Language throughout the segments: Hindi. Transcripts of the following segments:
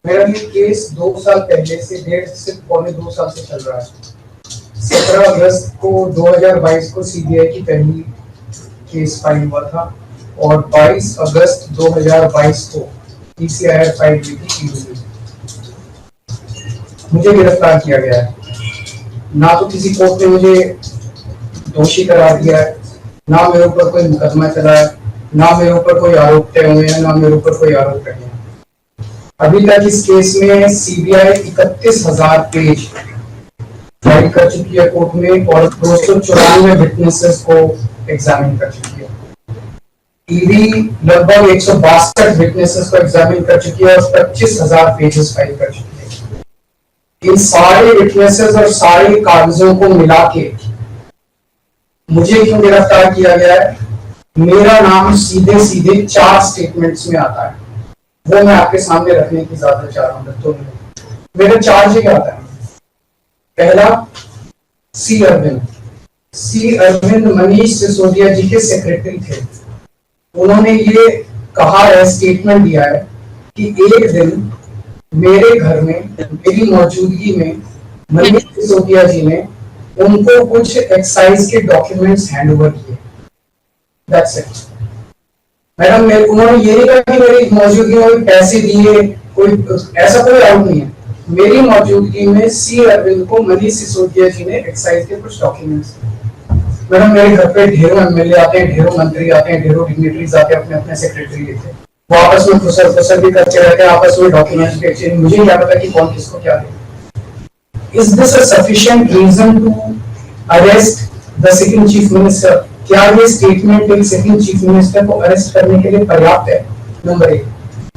मेरा ये केस 2 साल पहले से 1.5 से पौने 2 साल से चल रहा है। 17 अगस्त को 2022 को सीबीआई की पहली केस फाइल हुआ था और 22 अगस्त 2022 को पीसीआईआर फाइल हुई थी। मुझे गिरफ्तार किया गया है। ना तो किसी कोर्ट ने मुझे दोषी करार दिया है, ना मेरे ऊपर कोई मुकदमा चला है, ना मेरे ऊपर कोई आरोप तय हुए हैं, ना मेरे ऊपर कोई आरोप रहे हैं। अभी तक इस केस में सीबीआई 31,000 पेज फाइल कर चुकी है कोर्ट में और 294 विटनेसेस को एग्जामिन कर चुकी है। ईडी लगभग 162 विटनेसेस को एग्जामिन कर चुकी है और 25,000 पेजेस फाइल कर चुकी है। इन सारे विटनेसेस और सारे कागजों को मिला के मुझे क्यों गिरफ्तार किया गया है? मेरा नाम सीधे सीधे 4 स्टेटमेंट्स में आता है, वो मैं आपके सामने रखने की इजाजत चाह रहा हूं। तो मेरा चार्ज क्या आता है? पहला, सी अरविंद मनीष सिसोदिया जी के सेक्रेटरी थे। उन्होंने ये कहा है, स्टेटमेंट दिया है कि एक दिन मेरे घर में मेरी मौजूदगी में मनीष सिसोदिया जी ने उनको कुछ एक्साइज के डॉक्यूमेंट्स हैंड ओवर किए। That's it madam. उन्होंने ये नहीं कहा कि मेरी मौजूदगी में पैसे दिए, कोई ऐसा कोई डाउट नहीं है। मेरी मौजूदगी में सी अरविंद को मनीष सिसोदिया जी ने एक्साइज के कुछ डॉक्यूमेंट्स दिए। मैडम, मेरे घर पे ढेरों एमएलए आते हैं, ढेरों मंत्री आते हैं, ढेरों डिग्निटरीज आते हैं, अपने अपने सेक्रेटरी लेते हैं, वो आपस में फुसर भी करते रहते हैं, आपस में डॉक्यूमेंट्स के एक्सचेंज। मुझे क्या पता कि कौन किसको क्या दे। Is this a sufficient reason to arrest the second chief minister? क्या ये स्टेटमेंट एक सेकंड चीफ मिनिस्टर को अरेस्ट करने के लिए पर्याप्त है? नंबर 1।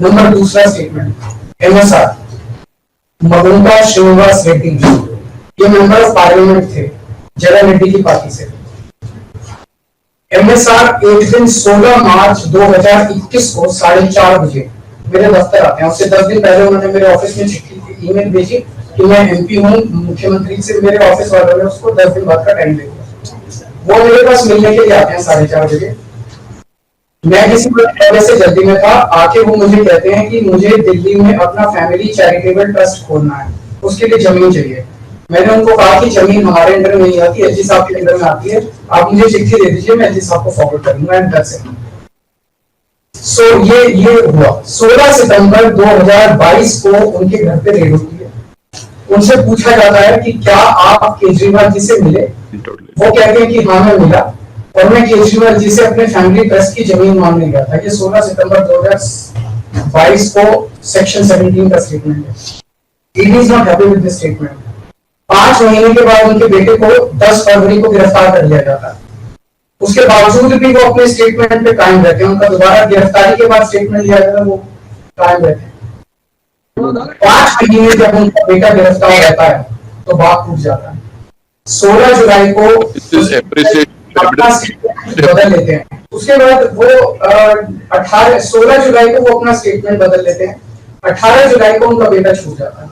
नंबर दूसरा स्टेटमेंट, एमएसआर मगुंटा श्रीनिवास रेड्डी, ये मेंबर ऑफ पार्लियामेंट थे, जगन रेड्डी की पार्टी से। एमएसआर एक दिन 16 मार्च 2021 को 4:30 बजे मेरे दफ्तर आते हैं। उससे 10 दिन पहले उन्होंने मेरे ऑफिस में चिट्ठी ईमेल भेजी कि मैं एमपी हूँ, मुख्यमंत्री से मेरे ऑफिस वालों ने उसको 10 दिन बाद का टाइम दे दिया। वो मेरे पास मिलने के लिए आते हैं 4:30 बजे। मैं किसी वजह से जल्दी में था, आके वो मुझे कहते हैं कि मुझे दिल्ली में अपना फैमिली चैरिटेबल ट्रस्ट खोलना है, उसके लिए जमीन चाहिए। मैंने उनको कहा कि जमीन हमारे अंडर में नहीं आती, एलजी साहब के अंडर में आती है, आप मुझे चिट्ठी दे दीजिए, मैं एलजी साहब को फॉरवर्ड करूंगा एंड दैट्स इट। सो ये हुआ। 16 सितंबर 2022 को उनके घर पे रेड होती है। उनसे पूछा जाता है कि क्या आप केजरीवाल जी से मिले? वो कहते हैं कि हाँ मैं मिला और मैं केजरीवाल जी से अपने फैमिली ट्रस्ट की जमीन मांगने गया था। ये 16 सितंबर 2022 को सेक्शन 17 का स्टेटमेंट है। ED is not happy with this statement. 5 महीने के बाद उनके बेटे को 10 फरवरी को गिरफ्तार कर लिया जाता है। उसके बावजूद भी वो अपने स्टेटमेंट पे कायम रहते हैं। उनका दोबारा गिरफ्तारी के बाद स्टेटमेंट लिया जाता है, वो कायम रहते हैं। 5 महीने जब उनका बेटा गिरफ्तार रहता है तो बात टूट जाता है। 16 जुलाई को अपना स्टेटमेंट बदल लेते हैं। उसके बाद वो 16 जुलाई को वो अपना स्टेटमेंट बदल लेते हैं। 18 जुलाई को उनका बेटा छूट जाता है।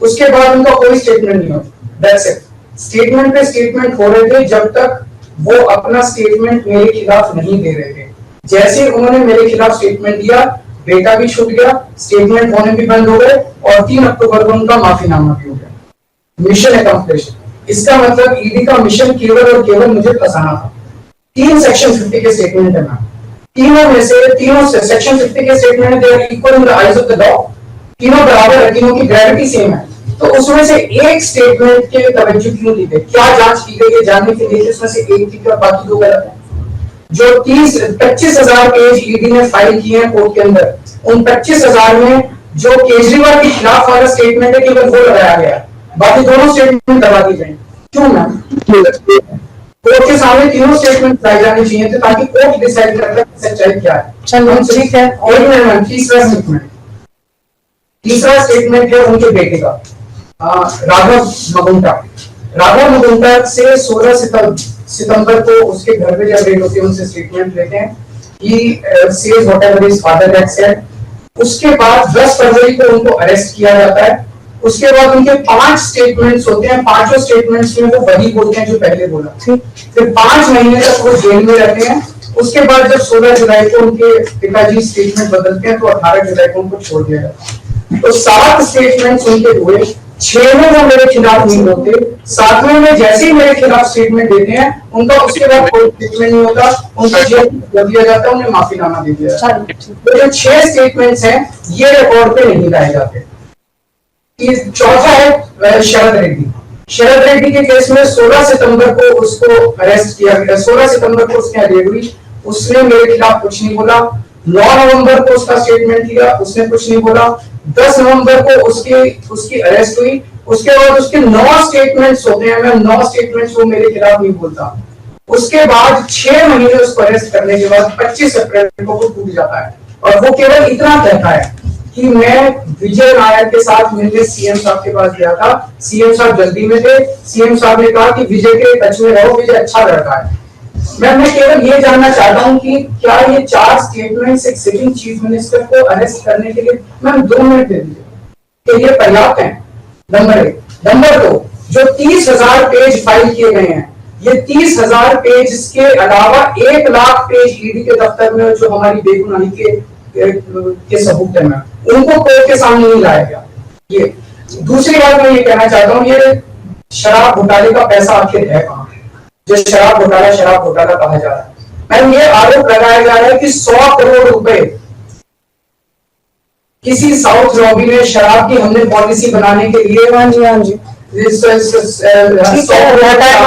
उसके बाद उनका कोई स्टेटमेंट नहीं होता। That's it. स्टेटमेंट पे स्टेटमेंट हो रहे थे जब तक वो अपना स्टेटमेंट मेरे खिलाफ नहीं दे रहे थे। जैसे उन्होंने मेरे खिलाफ स्टेटमेंट दिया, बेटा भी छूट गया, स्टेटमेंट होने भी बंद हो गए और 3 अक्टूबर को उनका माफीनामा भी हो गया। Mission accomplished. इसका मतलब ईडी का मिशन केवल और केवल मुझे फंसाना था। 3 सेक्शन 50 के स्टेटमेंट है ना, तीनों में से तीनों सेक्शन 50 के statement they are equal in the eyes of the law. तीनों बराबर है, तीनों की ग्रेविटी सेम है। तो उसमें से एक स्टेटमेंट के तवज्जो क्यों दी गई? क्या जांच की गई है जानने के लिए उसमें से एक ठीक है बाकी 2 गलत है। जो 25,000 पेज ईडी ने फाइल किए हैं कोर्ट के अंदर, उन 25,000 में जो केजरीवाल के खिलाफ वाला स्टेटमेंट है केवल वो लगाया गया, बाकी दोनों स्टेटमेंट दबा दी जाए। क्यों मैम? कोर्ट के सामने तीनों स्टेटमेंट लाए जाने चाहिए थे ताकि कोर्ट डिसाइड कर सके सच्चाई क्या है। चलो ठीक है। और मैम तीसरा स्टेटमेंट है उनके बेटे का, राघव मगुंटा से 16 सितंबर को उसके घर पे जब रेड होती है उनसे स्टेटमेंट लेते हैं कि says whatever his father had said. उसके बाद 10 फरवरी को उनको अरेस्ट किया जाता है। उसके बाद उनके 5 स्टेटमेंट्स होते हैं। 5 स्टेटमेंट्स में वो वही बोलते हैं जो पहले बोला। फिर 5 महीने तक वो जेल में रहते हैं। उसके बाद जब 16 जुलाई को उनके पिताजी स्टेटमेंट बदलते हैं तो 18 जुलाई को उनको छोड़ दिया जाता है। तो 7 स्टेटमेंट्स उनके हुए, 6 में वो मेरे खिलाफ नहीं बोलते, 7वें में जैसे ही मेरे खिलाफ स्टेटमेंट देते हैं उनका उसके बाद कोई स्टेटमेंट नहीं होता, उनको जेल कर दिया जाता है, उन्हें माफीनामा दे दिया जाता है। तो जो 6 स्टेटमेंट्स हैं ये रिकॉर्ड पे नहीं लाए जाते। चौथा है शरद रेड्डी। शरद रेड्डी के केस में 16 सितंबर को उसको अरेस्ट किया गया, 16 सितंबर को उसकी अरेस्ट हुई, उसने मेरे खिलाफ कुछ नहीं बोला। 9 नवंबर को उसका स्टेटमेंट लिया, उसने कुछ नहीं बोला। 10 नवंबर को उसकी अरेस्ट हुई, उसके बाद उसके 9 स्टेटमेंट्स होते हैं, मैं 9 स्टेटमेंट्स वो मेरे खिलाफ नहीं बोलता। उसके बाद 6 महीने उसको अरेस्ट करने के बाद 25 अप्रैल को वो टूट जाता है और वो केवल इतना कहता है कि मैं विजय नायर के साथ मिलने सीएम साहब के पास गया था, सीएम साहब जल्दी में थे, सीएम साहब ने कहा कि विजय के टच में रहो, विजय अच्छा लड़का है। मैं केवल ये जानना चाहता हूं कि क्या ये 4 स्टेटमेंट्स एक सिटिंग चीफ मिनिस्टर को अरेस्ट करने के लिए, मैम 2 मिनट दे दीजिए, कि ये पर्याप्त है? नंबर 1। नंबर 2, जो 30,000 पेज फाइल किए गए हैं, ये 30,000 पेज के अलावा 1 लाख पेज ईडी के दफ्तर में जो हमारी बेगुनाही के सबूत है, उनको कोर्ट के सामने नहीं लाया गया। ये दूसरी बात मैं ये कहना चाहता हूँ, ये शराब घोटाले का पैसा आखिर है कहां? जो शराब घोटाला कहा जा रहा है, मैम ये आरोप लगाया जा रहा है कि 100 करोड़ रुपए किसी साउथ लॉबी ने शराब की हमने पॉलिसी बनाने के लिए, हाँ जी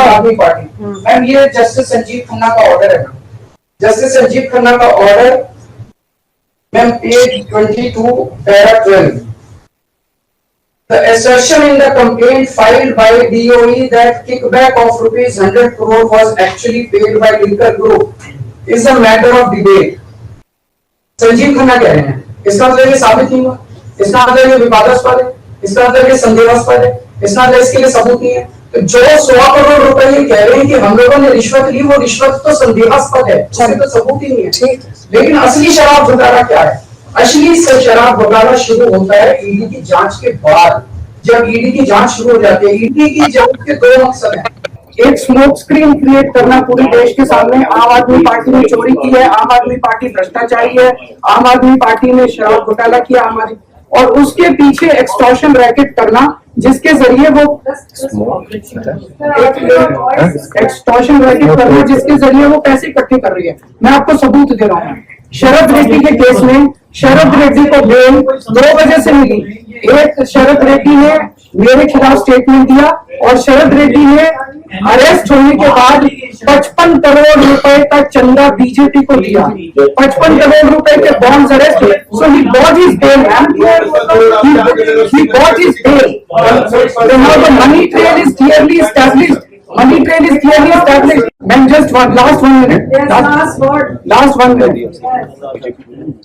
आदमी पार्टी, मैम ये जस्टिस संजीव खन्ना का ऑर्डर है। जस्टिस संजीव खन्ना का order ma'am page 22 para 12, the assertion in the complaint filed by DOE that kickback of rupees 100 crore was actually paid by liquor group is a matter of debate. Sanjeev Khanna कह रहे हैं, इसका मतलब ये साबित नहीं हुआ, इसका मतलब ये विवादास्पद है, इसका मतलब ये संदेहास्पद है, इसका मतलब इसके लिए सबूत नहीं है। तो जो 100 करोड़ रुपए ये कह रहे हैं कि हम लोगों ने रिश्वत ली, वो रिश्वत तो संदेहास्पद है, उसमें तो सबूत ही नहीं है। लेकिन असली शराब घोटाला क्या है? असली शराब घोटाला शुरू होता है ईडी की जांच के बाद। जब ईडी की जांच शुरू हो जाती है, ईडी की जांच के 2 मकसद हैं। एक स्मोक स्क्रीन क्रिएट करना पूरे देश के सामने, आम आदमी पार्टी ने चोरी की है, आम आदमी पार्टी भ्रष्टाचारी है, आम आदमी पार्टी ने शराब घोटाला किया, और उसके पीछे एक्सटॉर्शन रैकेट करना जिसके जरिए वो एक्सटॉर्शन रैकेट करना जिसके जरिए वो पैसे इकट्ठे कर रही है। मैं आपको सबूत दे रहा हूँ। शरद रेड्डी के केस में शरद रेड्डी को बेल 2 वजह से मिली। एक, शरद रेड्डी ने मेरे खिलाफ स्टेटमेंट दिया और शरद रेड्डी ने अरेस्ट होने के बाद 55 करोड़ रुपए का चंदा बीजेपी को दिया। 55 करोड़ रुपए के बॉन्ड्स अरेस्ट हुए। So he got his bail, he got his bail. Now the money trail is clearly established. Money trail is clearly established. And just last 1 minute. Last 1 minute.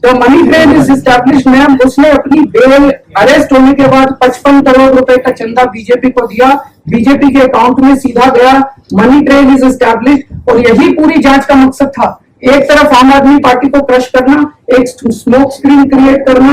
The money trail is established, ma'am. उसने अपनी बेल अरेस्ट होने के बाद 55 करोड़ रुपए का चंदा बीजेपी को दिया, बीजेपी के अकाउंट में सीधा गया। मनी ट्रेल इज एस्टैब्लिश्ड और यही पूरी जांच का मकसद था। एक तरफ आम आदमी पार्टी को क्रश करना, एक स्मोक स्क्रीन क्रिएट करना,